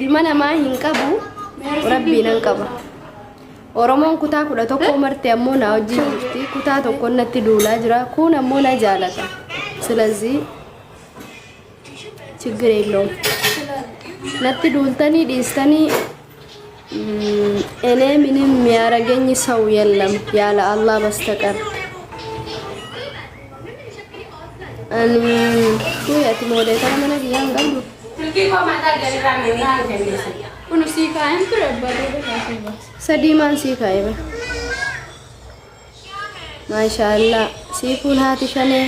ilma namaa hin qabu rabbiin hin qaba. Oromoon kutaa 11 marte ammoo na wajjin jirti. Kutaa tokko natti duulaa jira. Kun ammoo na jaalata. ስለዚህ ችግር የለውም ነቲ ዱልተኒ ዲስተኒ እኔ ምንም የሚያረገኝ ሰው የለም ያለ አላህ በስተቀር شوية مودة ترى من اليوم قالوا سدي ما سيكايبه ما شاء الله سيكون هاتي شنو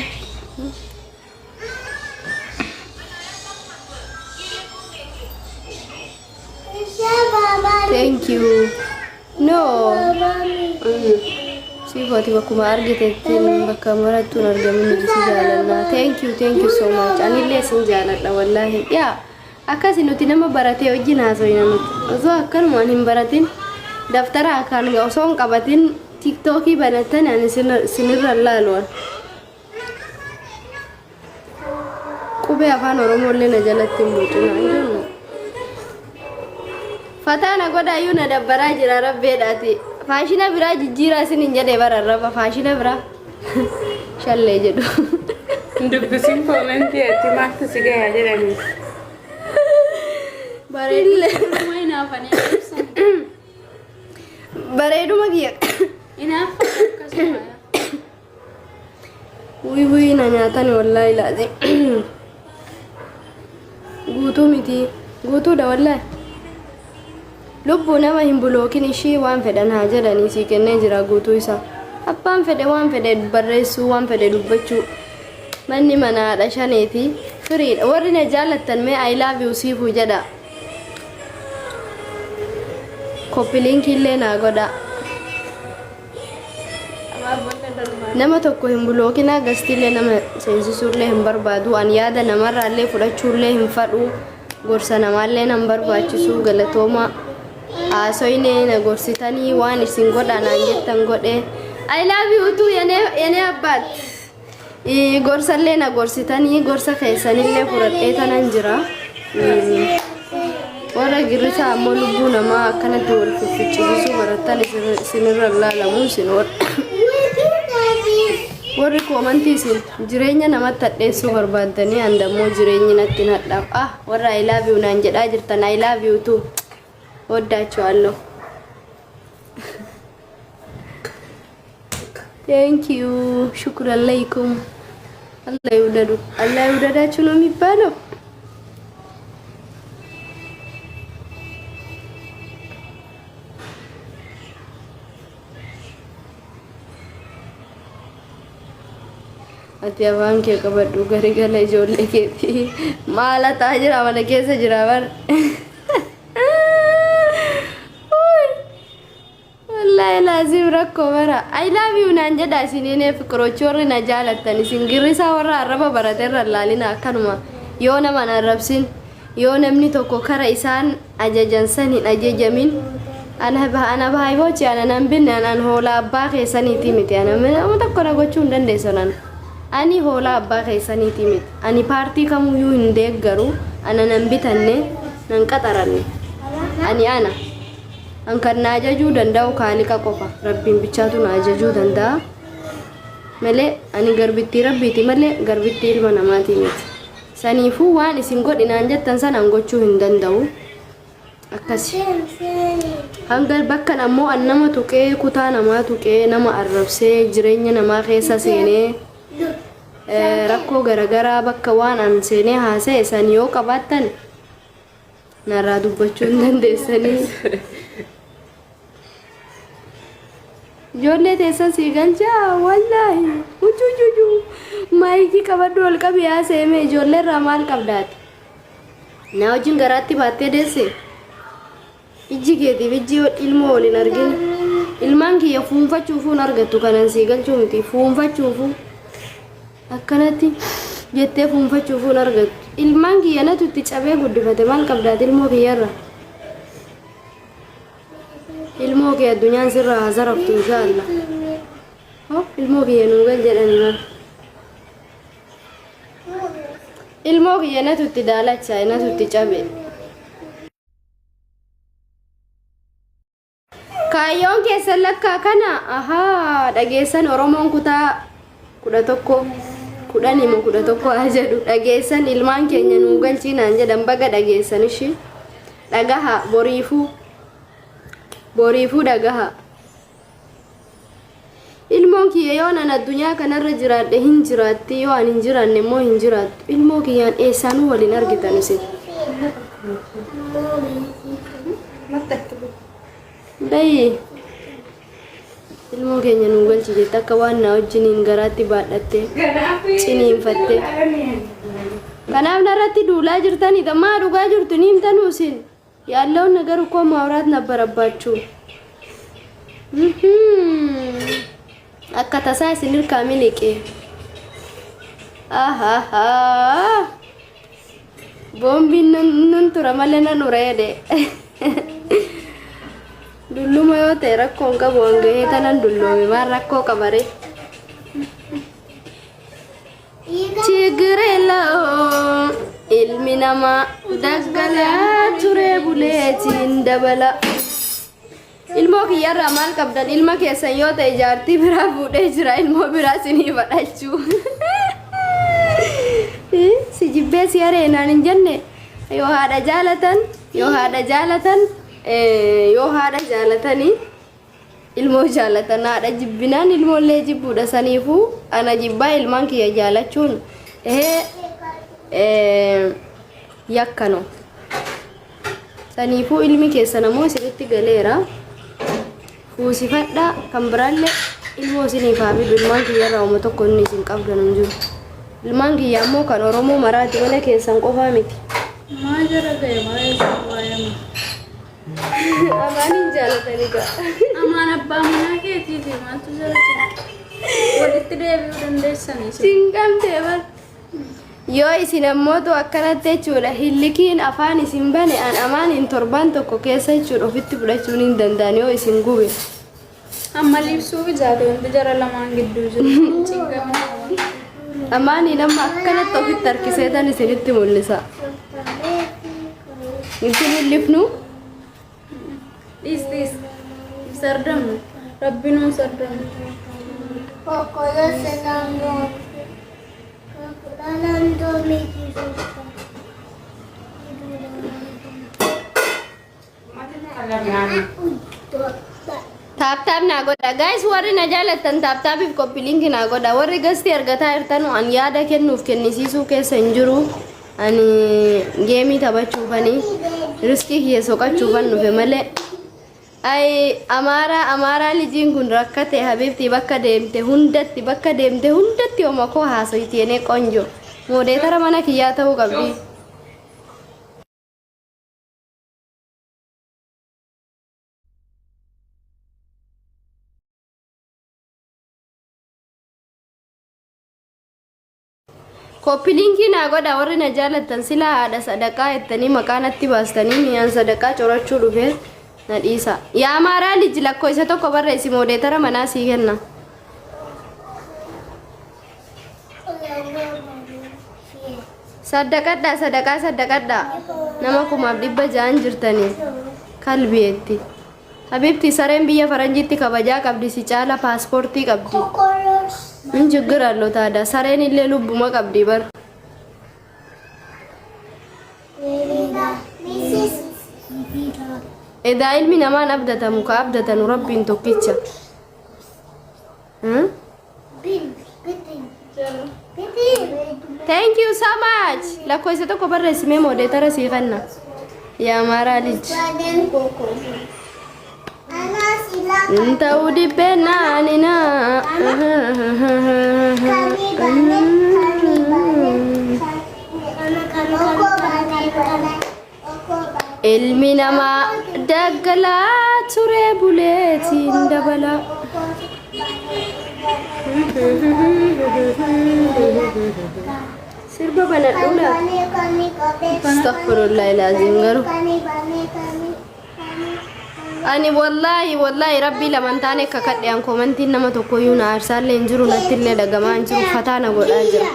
thank you no sifati bakuma argitetin bakka marattu argamin jisi jaalanna thank you so much anille sin jaaladha wallahi ya akasi nuti nama barate wajjin haasoyna nuti ozo akkanuma hin baratin daftara akan ga oson qabatin tiktoki banatan ani sinirra laalwan qube afaan oromolle na jalatti muutuna indoo fatana goda yuna dabbara jira rabbeedati faashina bira jijjiira sinin jedhe bararraba faashina bira shalle jedhu ndubbisin commenti ati maakta siga ya jedhani bareedile mayna fane bareedu magiya ina kasuma wi na nyaatani wallahi lazim guutu miti guutu da wallahi lubbu nama hin bulookin ishii waan fedhan haa jedhanii sii kennee jira guutuu isaa abbaan fedhe waan fedhe barreessuu waan fedhe dubbachuu manni manaadha shaneeti firiidha warri na jaallattan mee I love you siifu jedha koppi linkillee naa godha nama tokko hin bulookinaa gastillee nama seensisuullee hin barbaadu an yaada namarraallee fudhachuullee hin fadhu gorsa namaallee nan barbaachisu galatooma asoine na gorsitani waan isin godhanaan jettan godhe I love you too yene abbat gorsallee na gorsitani gorsa keessanillee fudhadhee tanan jira warra girrisa ammoo lubbuu namaa akkanatti wal fifficisiisuu barattan isinirra laalamu isin warri koomantii isin jireenya namatti hadheessuu barbaaddanii andammoo jireenyi natti hadhaaf warra I love you naan jedhaa jirtan I love you too ወዳቸዋለሁ thank you shukran alaykum Allah ይውደዳችሁ ነው የሚባለው ati afaan kee qabadhu gari gala ijoollee keetti maala ta'aa jira mana keessa jira bar lazim rakko bara I love you nan jeda sinene fikrochorri na jaalatan singirisa warra araba baraterra lalina kanuma yo nama na rabsin yo namni tokko kara isaan ajajansan ajajamin ana bahaybochi ana nambin an hola abba keessaniti miti ana tokko na gochuu dandeessonan ani hola abba keessaniti miti ani party kamu yu hindeeggaru ana nambitanne nan qaxaranne ana an kan najaju danda'u khaliqa qofa rabbiin bichaatu najaju danda'a malee ani garbitti rabbiiti malee garbitti ilma namaati miti saniifu waan isin godhinaan jettan san an gochuu hin danda'u akkasi hangal bakkan ammoo an nama tuqee kutaa namaa tuqee nama arrabsee jireenya namaa keessa seenee rakkoo garagaraa bakka waan an seenee haasa'e san yoo qabaattan narraa dubbachuu hin dandeessanii jolle teessan si galcha wallahi ujujuju maayiki qabaddu ol qabi yaa seeme jolle irraa maal qabdaati na wajjin garaatti baattee deesse ijji keetiif ijji ilmoo waliin argin ilmaan kiyya fuunfachuufuun argattu kanan si galchuu miti fuunfachuufu akkanatti jettee fuunfachuufuun argattu ilmaan kiyya natutti cabee guddifate maal qabdaati ilmoo kiyyarra ilmoo kee addunyaan sirraa hazaraftu inshallah ilmoo kiyya nuugal jedhani mar ilmoo kiyya natutti daalacha natutti cabe Kaayyoon keessan lakkaa kana dhageessan Oromoon kutaa 11 haa jedhu dhageessan ilmaan keenya nuu galchiinaan jedhan baga dhageessan ishii dhagaha boriifuu dhagaha ilmoon kiyya yoo nan addunyaa kanarra jiraadhe hin jiraatti yoo an hin jiraanne immoo hin jiraattu ilmoo kiyyaan eessaanuu waliin argitan isin Dai ilmoo keenya nuu galchi jette akka waan na wajjiniin garaatti baadhatte ciniinfatte kanaaf narratti duulaa jirtanii dammaa dhugaa jirtu ni himtanuu isin yaallawun ነገር እኮ ማውራት ነበረባችሁ akka tasaa isin hirkaami liqe boombiin nun tura malee nan ureede Dulluma yoo ta'e rakkoon qabu hangahee tanan dulloome maal rakkoo qabare Chigirelao ilmi namaa daggalaa ture buleetiin dabala ilmoo kiyyarraa maal qabdan ilma keessan yoo ta'e jaartii biraa fuudhee jira ilmoo biraa sinii fadhachuu si jibbee si hareenaan hin jenne yoo haadha jaalatan yoo haadha jaalatanii ilmoo jaalatan haadha jibbinaan ilmoollee jibbuudha saniifuu ana jibbaa ilmaan kiyya jaalachuun yakkano saniifuu ilmi keessa namoo isinitti galeera fuusifadha kan biraallee ilmoo isiniifaa fi ilmaan kiyyarraa uma tokko inni isin qabdan hin jiru ilmaan kiyya ammoo kan Oromoo maraati malee keessan qofaa miti maa jara ga'e maa isa waayama Amanin jaalatanii ka. Amaan abbaa manaa keetii fi maaltu jaallatama? Walitti deebi'uu dandeessanii? Sinqamtee bal. Yoo isin ammootu akkanatti jechuudha hillikiin afaan isin bane an amaaniin torban tokko keessa jechuudha ofitti fudhachuun hin danda'an yoo isin gube. Amma liibsuu ijaate wanti jara lamaan gidduu jiru. Amaaniin amma akkanatti ofitti harkisee tan isinitti mul'isa. Isin hillifnu? This sardam rabbinu sardam Kokola senando Kokola miki Tap na goda guys warri na jaalatan tap if copy link na goda warri gasti argataa irtanu an yaada kennuuf kennisiisuu keessa hin jiru ani geemii taphachuufani riskii kiyya soqachuufan dhufe malee Ay amara lijiin kun rakkate habibti bakka deemte hundatti oma ko haasoyti ene qonjo modeetara mana kiyyaa ta'uu qabdi Copy linki na goda warri na jaalatan sila haadha sadaqaa ettanii maqaanatti baastanii miyaan sadaqaa corachuu dhufe Nadisa. Ya amara liji lakko isa tokko barreessi modeetara manaa sii kenna. Sadaqadha. Nama kumaaf 600 jirtanii. Kalbiyetti. Habibti sareen biyya faranjitti kabajaa qabdi si caala paaspoortii qabdi. Min jiggiraan lotaadha. Sareen illee lubbuma qabdi bar. Eda ilmi namaan abdatamu ka abdatanu rabbiin tokkicha. Thank you so much. Lakko isa tokko barreessimee modeetara sii kenna. Yaa maaraa liji. Ta'uu dhibbee naanina. Ilmi namaa daggalaa ture buleetiin dabala. Sirba banadhuudha. Astaghfirullah ilaazim garuu. Ani wallahi rabbii laman taane kakadhe an komantiin nama tokkoyyuu na aarsaallee hin jiru nattillee dhagamaa hin jiru fataana godhaa jira.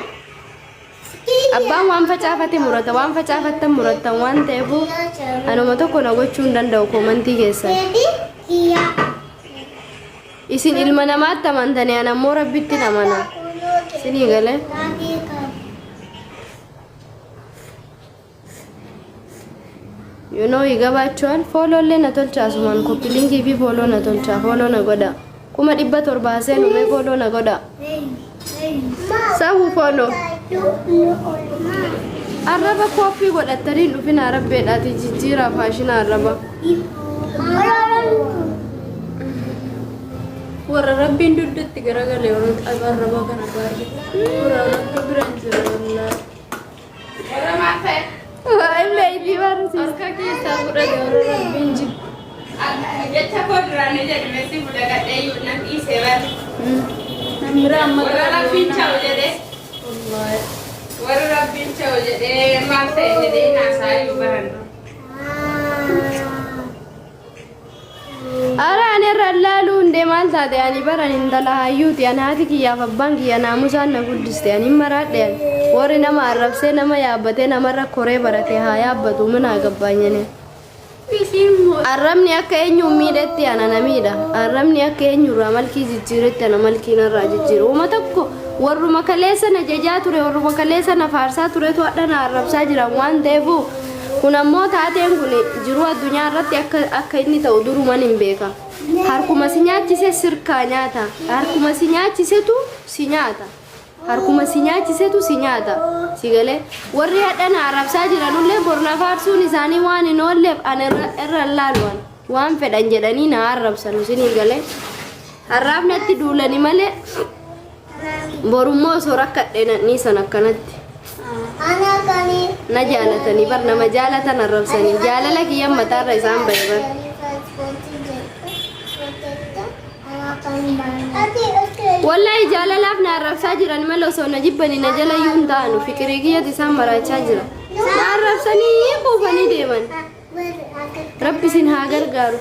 Abbaan waan facaafate murata waan facaafattan muratan waan ta'eef anuma tokko na gochuu hin danda'u komantii keessan. isin ilma namaatti amantanii ana ammoo rabbitti amana isinii galee you know igabachuan follow le na tolcha asuman copy link fi follow na tolcha follow na goda kuma 700 nume follow na goda sawu follow araba copy godhattanii dhufina rabbeedhaati jijjiira faashina araba warra rabbiin duddutti garagalee warra arraba kana baay'ee warra rabbi biraan jira wallahi warra maafe waay baby warsi harka keessaa fudhate warra rabbiin jiru jecha koduraan jedhamesi fudhadhee yoo nan dhiisee bar namira amma warra rabbiin cha'u jedhee wallahi warra rabbiin cha'u jedhee maal ta'e jedhee naasaa yoo barannu ara ani rallalu inde mal taate ani baran indala hayyuti anaati kiyya fabban kiyya naamusaan na guddiste ani maradhe wori nama arrabse nama yaabbate nama rakkore barate haa yaabbatu mina gabbaanyene arrabni akka eenyu miidhetti ana namiidha arrabni akka eenyu irraa malkii jijjiiretti ana malkii narraa jijjiiru uma tokko warruma kaleessa na jajaa ture warruma kaleessa na faarsaa turetu hadhana arrabsaa jiran waan ta'eefu kun ammoo taateen kun jiru addunyaa irratti akka inni ta'u duruman hin beeka harkuma si nyaachise sirkaa nyaata harkuma si nyaachisetu si nyaata harkuma si nyaachisetu si nyaata si galee warri hadhana arrabsaa jiranullee borna faarsuun isaanii waan hin oolleef ana irra laaluwan waan fedhan jedhanii na arrabsan isinii galee harraafnatti duulani malee borummoo osoo rakkadhe nanni san akkanatti na jaalatanii bar nama jaalatan arrabsanii jaalala kiyyan mataarra isaan bahe bar wallahi jaalalaaf na arrabsaa jiran malee osoo na jibbanii na jala yuun ta'anu fikirii kiyyat isaan maraachaa jira na arrabsanii quufanii deeman rabbi isin haa gargaaru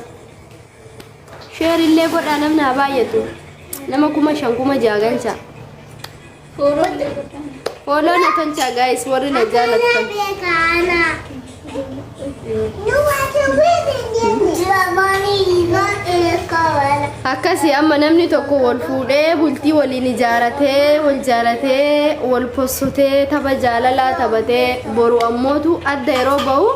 sheerillee godhaa namni haa baay'atu nama 5,000 6,000 follow na tolcha guys warri na jaalatan akkasi amma namni tokko wal fuudhee bultii waliin ijaaratee wal jaalatee wal possotee tapha jaalalaa taphatee boru ammootu adda yeroo bahu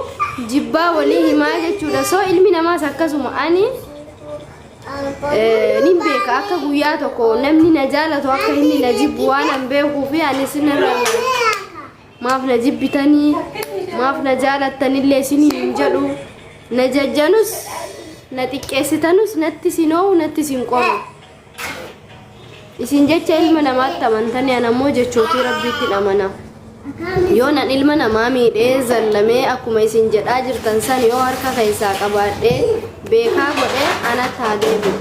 jibbaa walii himaa jechuudha soo ilmi namaas akkasuma ani nin beeka akka guyyaa tokko namni na jaalatu akka inni na jibbu waan an beekuu fi ani sinirra maaf na jibbitanii maaf na jaalattanillee isinii hin jedhu na jajjanus na xiqqeessitanus natti sinoo natti sin qoru isin jecha ilma namaatti amantanii an ammoo jechootii rabbiitti amana yoo nan ilma namaa miidhee zallamee akkuma isin jedhaa jirtan san yoo harka keessaa qabaadhee beekaa godhee ana taadeebi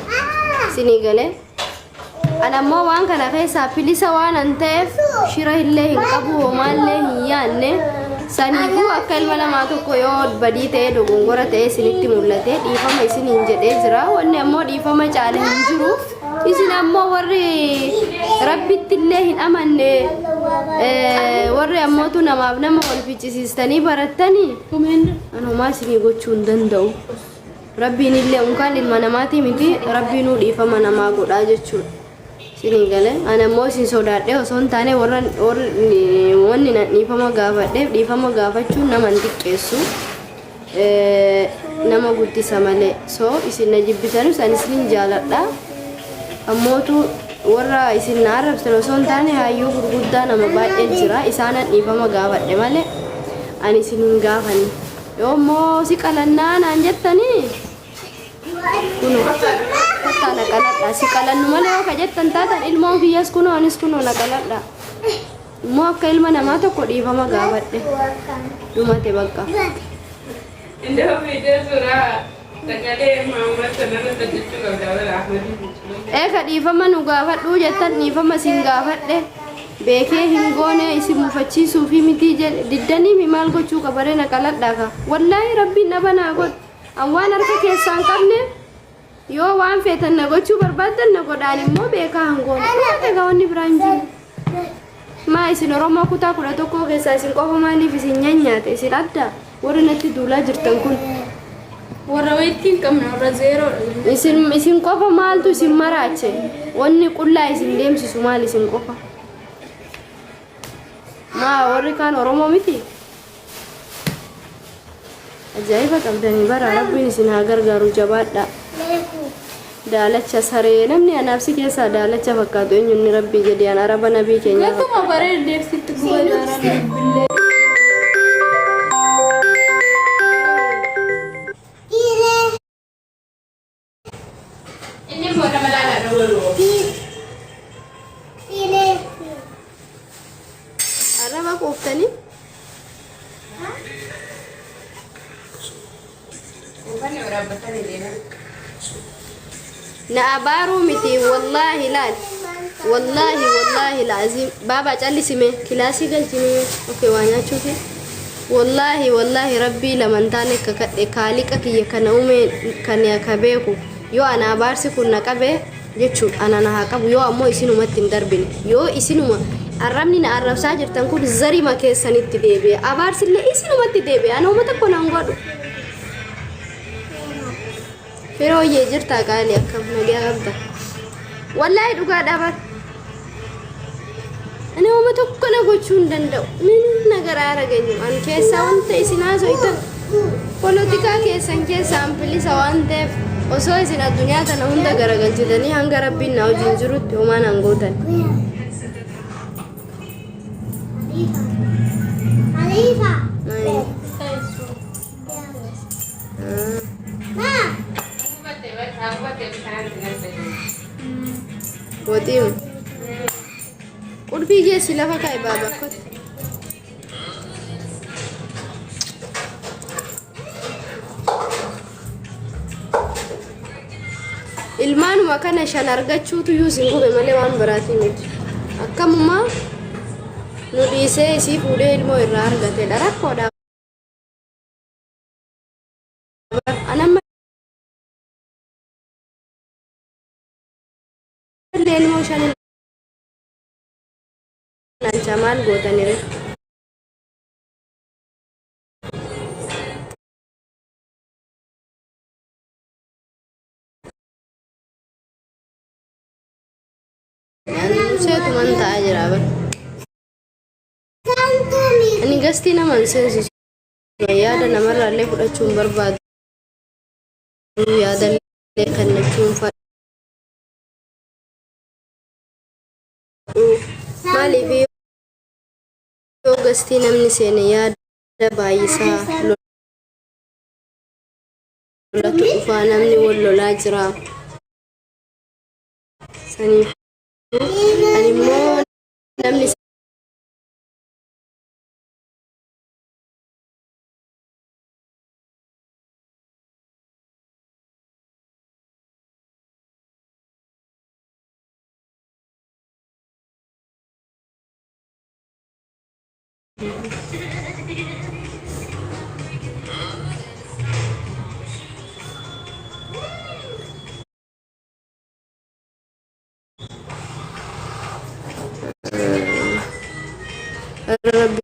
isinii galee an ammoo waan kana keessaa bilisa waan an ta'eef shira illee hin qabu homaallee hin yaanne saniifuu akka ilma namaa tokko yoo badii ta'ee dogongora ta'ee isinitti mul'ate dhiifama isiniin jedhee jira wanni ammoo dhiifama caale hin jiru isin ammoo warri rabbitti illee hin amanne warri ammootu namaaf nama wal ficcisiistanii barattanii an homaa isinii gochuu hin danda'u rabbiin illee unkaan ilma namaatii miti rabbiinuu dhiifama namaa godhaa jechuudha isinii galee an ammoo isin sodaadhee osoo hin taane wanni na dhiifama gaafadheef dhiifama gaafachuun nama hin xiqqeessu nama guddisa malee soo isin na jibbitanus an isinin jaaladha ammootu warra isin na arrabsan osoo hin taane hayyuu gurguddaa nama baay'ee jira isaanan dhiifama gaafadhe malee ani isin hin gaafanne yoo immoo si qalannaa naan jettanii kuno kottaa na qaladha si qalannu malee yoo ka jettan taatan ilmoo kiyyas kunoo anis kunoo na qaladha immoo akka ilma namaa tokko dhiifama gaafadhe dhumate bakka Indah video surah tagalee Muhammad sallallahu alaihi wasallam ka dhiifama nu gaafadhu jettan dhiifama sin gaafadhe beekee hin goone isin mufachiisuu fi miti diddanii mi maal gochuu qabare na qaladha ka wallaahi rabbiin na banaa god an waan harka keessaan qabne yoo waan feetan na gochuu barbaaddan na godhaan immoo beekaa hin goone egaa wanni biraan jiru maa isin oromoo kutaa 11 keessaa isin qofa maaliif isin nyaanyaate isin adda warri natti duulaa jirtan kun Warra wayittiin qabna warra zeeroo. Isin qofa maaltu isin maraache? Wanni qullaa isin deemsisu maal isin qofa? Maa warri kaan Oromoo miti? Ajaa'iba qabdanii bara rabbiin isin haa gargaaru jabaadha. Daalacha saree namni anaaf si keessaa daalacha fakkaatu eenyuun rabbii jedhee an araba nabii keenya. Gattuma bareeddee sitti gubataa billee. Ini buat apa lagi dulu? Araba quuftanii? Bukan ya orang betul ini. Na abaru miti wallahi laal. Wallahi lazim. Baba callisime kilaasii galchine okay waa nyaachuufi. Wallahi rabbii lamantaane kakadhe kaaliqa kiyya kana uume kan akka beeku yoo ana abaarsi kun na qabe jechuun ana na haa qabu yoo ammoo isinumatti hin darbine yoo isinuma arrabni na arrabsaa jirtan kun zarima keessanitti deebi'e abaarsillee isinumatti deebi'e ana uummata ko nan godhu. Firoo yee jirtaa qaalii akkam nagaa qabda. Wallahi dhugaa dhabar. Ani uummata tokko na gochuu hin danda'u. Min nagaraa arganyu an keessaa wanta isin haasoitan polotikaa keessan keessaan bilisa waan ta'eef osoo isin addunyaa kana hunda garagalchitanii hanga rabbiin na wajjin jirutti homaa nan gootan. Alifa. Wotiin qurbii geessi lafa kaa'e baabakkotti. Ilmaanuma kana shan argachuutu yuusin gube malee waan biraatii miti. Akkamummaa nu dhiisee isii fuudhee ilmoo irraa argatedha rakkoodha. Anamma ilmoo shan ilaalcha maal gootanire. Seetuman ta'aa jira bara. Ani gastii nama hin seensisu. Yaada namarraallee fudhachuun barbaadu. Yaadallee kennachuun fadhu. Maaliif yoo gastii namni seene yaada baay'isaa lolatu dhufaa namni wal lolaa jira. Saniif ani immoo namni Rabbi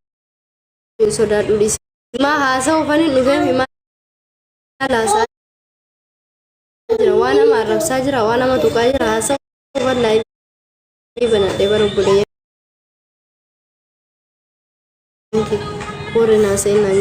sodaadhu dhiise. Ma haasa'u fani dhufeef maal haasaa jira waan nama arrabsaa jira waan nama tuqaa jira haasa'u wallaahi banadhee bara obboleeyyaa. Warri naasa'inaan